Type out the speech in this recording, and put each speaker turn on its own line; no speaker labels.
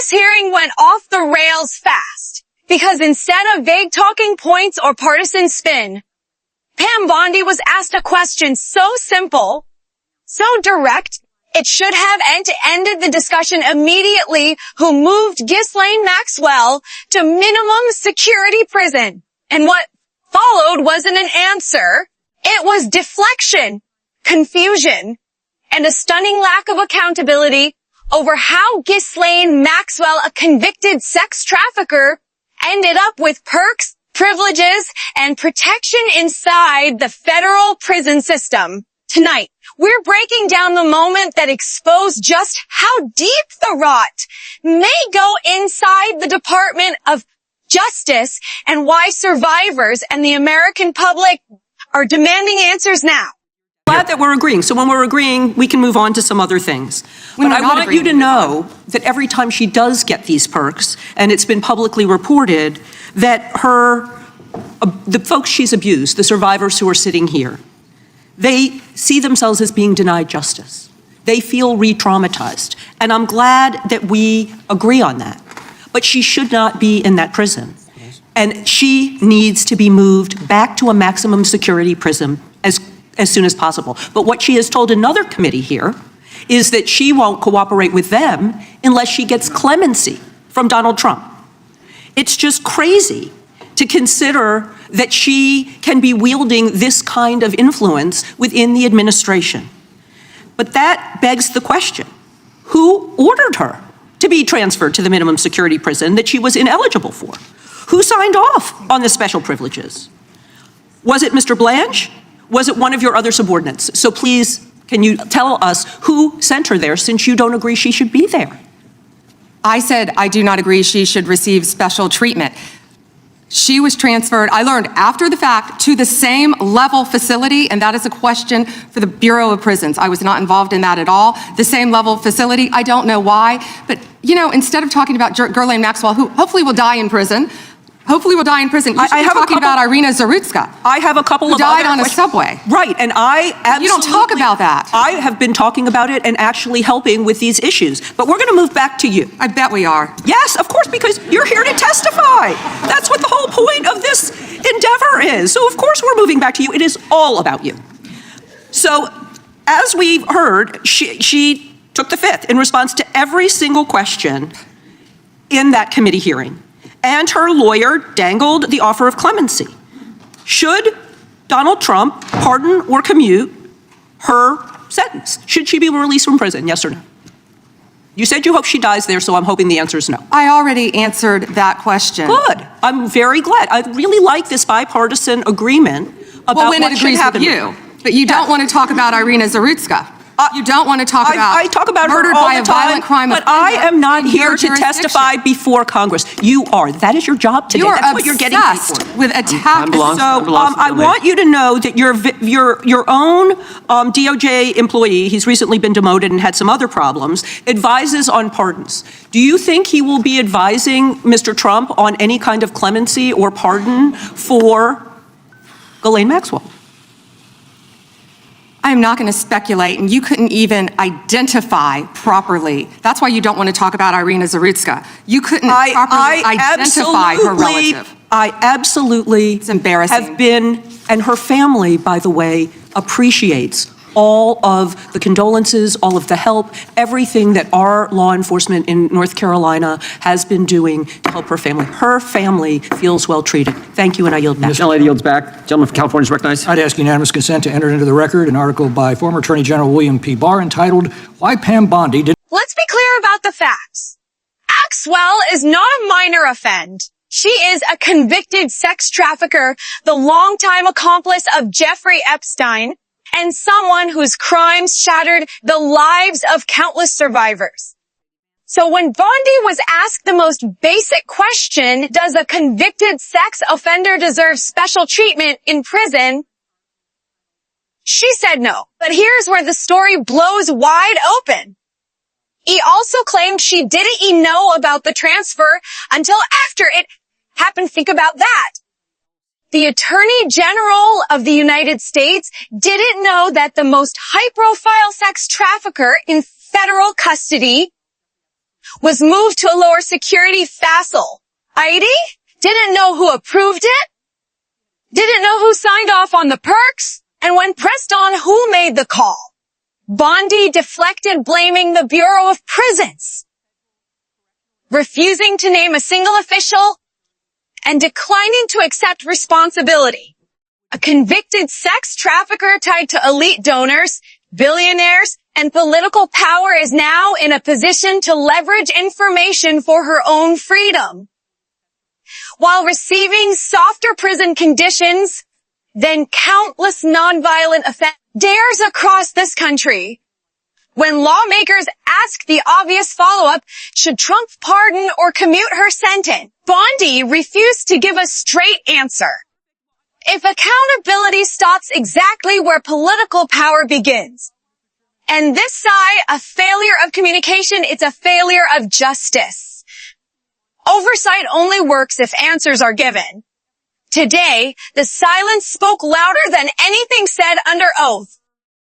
This hearing went off the rails fast because instead of vague talking points or partisan spin, Pam Bondi was asked a question so simple, so direct, it should have ended the discussion immediately, who moved Ghislaine Maxwell to minimum security prison. And what followed wasn't an answer. It was deflection, confusion, and a stunning lack of accountability over how Ghislaine Maxwell, a convicted sex trafficker, ended up with perks, privileges, and protection inside the federal prison system. Tonight, we're breaking down the moment that exposed just how deep the rot may go inside the Department of Justice and why survivors and the American public are demanding answers now.
Glad that we're agreeing. So when we're agreeing, we can move on to some other things. But I want you to know that every time she does get these perks, and it's been publicly reported, that the folks she's abused, the survivors who are sitting here, they see themselves as being denied justice. They feel re-traumatized. And I'm glad that we agree on that. But she should not be in that prison. And she needs to be moved back to a maximum security prison as soon as possible. But what she has told another committee here is that she won't cooperate with them unless she gets clemency from Donald Trump. It's just crazy to consider that she can be wielding this kind of influence within the administration. But that begs the question, who ordered her to be transferred to the minimum security prison that she was ineligible for? Who signed off on the special privileges? Was it Mr. Blanche? Was it one of your other subordinates? So please, can you tell us who sent her there, since you don't agree she should be there?
I said I do not agree she should receive special treatment. She was transferred, I learned after the fact, to the same level facility, and that is a question for the Bureau of Prisons. I was not involved in that at all. The same level facility, I don't know why, but instead of talking about Ghislaine Maxwell, who hopefully will die in prison, you should be talking about Irina Zarutska.
I have a couple
who
of
died
other
on a subway.
Right, and I absolutely...
You don't talk about that.
I have been talking about it and actually helping with these issues. But we're going to move back to you.
I bet we are.
Yes, of course, because you're here to testify. That's what the whole point of this endeavor is. So of course we're moving back to you. It is all about you. So as we've heard, she took the fifth in response to every single question in that committee hearing. And her lawyer dangled the offer of clemency. Should Donald Trump pardon or commute her sentence? Should she be released from prison, yes or no? You said you hope she dies there, so I'm hoping the answer is no.
I already answered that question.
Good. I'm very glad. I really like this bipartisan agreement about what should happen.
Well, when it agrees with you, but you don't want to talk about Irina Zarutska. You don't want to talk about
I talk about
murdered
her all
by
the
a
time,
violent crime
but
offender
I am not
in
here
your
to testify before Congress. You are. That is your job today.
You're
That's what you're getting paid for.
With attack.
So I want you to know that your own DOJ employee, he's recently been demoted and had some other problems, advises on pardons. Do you think he will be advising Mr. Trump on any kind of clemency or pardon for Ghislaine Maxwell?
I'm not going to speculate, and you couldn't even identify properly. That's why you don't want to talk about Irina Zarutska. You couldn't properly identify her relative.
I absolutely
it's embarrassing.
Have been, and her family, by the way, appreciates all of the condolences, all of the help, everything that our law enforcement in North Carolina has been doing to help her family. Her family feels well treated. Thank you, and I yield back.
Ms. Lady yields back. Gentleman from California is recognized.
I'd ask unanimous consent to enter into the record an article by former Attorney General William P. Barr entitled, "Why Pam Bondi Did..."
Let's be clear about the facts. Maxwell is not a minor offend. She is a convicted sex trafficker, the longtime accomplice of Jeffrey Epstein, and someone whose crimes shattered the lives of countless survivors. So when Bondi was asked the most basic question, does a convicted sex offender deserve special treatment in prison? She said no. But here's where the story blows wide open. He also claimed she didn't even know about the transfer until after it happened. Think about that. The Attorney General of the United States didn't know that the most high-profile sex trafficker in federal custody was moved to a lower security facile. ID? Didn't know who approved it? Didn't know who signed off on the perks? And when pressed on who made the call, Bondi deflected, blaming the Bureau of Prisons, refusing to name a single official and declining to accept responsibility. A convicted sex trafficker tied to elite donors, billionaires, and political power is now in a position to leverage information for her own freedom, while receiving softer prison conditions than countless nonviolent offenders. Dares across this country. When lawmakers ask the obvious follow-up, should Trump pardon or commute her sentence? Bondi refused to give a straight answer. If accountability stops exactly where political power begins, and this side a failure of communication, it's a failure of justice. Oversight only works if answers are given. Today, the silence spoke louder than anything said under oath.